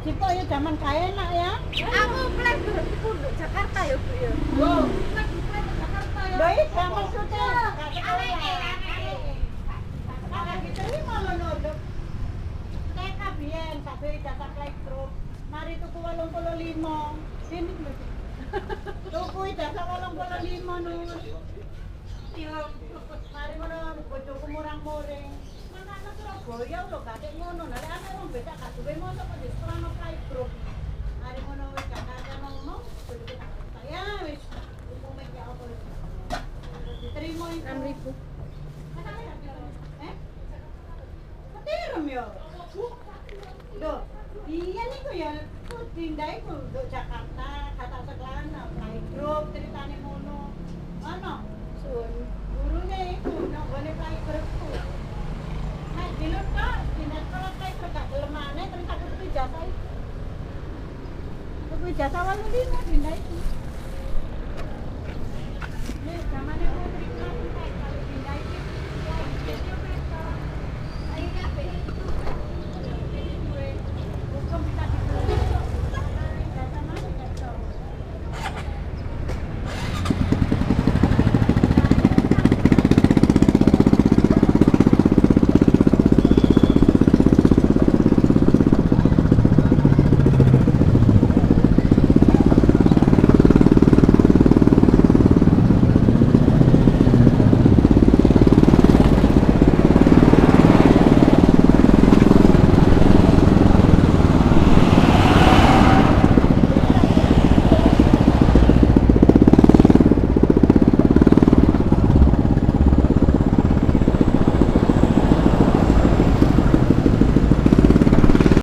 Cipo ya zaman kaya enak ya. Aku plan di Pondok Jakarta ya, Bu ya. Wow. Plan di Jakarta ya. Doi zaman sudah. Kakak diterima loh nodok. TK biyen sampai jasa playgroup. Mari tuku 85. Sini lho. Tuku jasa 85 nun. Mari ngono bojoku murang-muring. Manane Surabaya lho gak kek ngono. Nek ana wong becak gak duwe mosok kok diserano playgroup. Mari ngono wis gak ada ngomong, bojoku tak ya wis umume ya apa wis. Diterima itu 6.000. Ketirem ya. Loh, iya niku ya Dinda iku nduk Jakarta, kata sekelana, playgroup ceritane ngono. Ono Sun. gurune iku nang gone playgroup ku. Nek dilur kok Dinda sekolah playgroup gak gelem maneh terus aku tuku jasa iku. Tuku jasa 85 Dinda iku. Nek zamane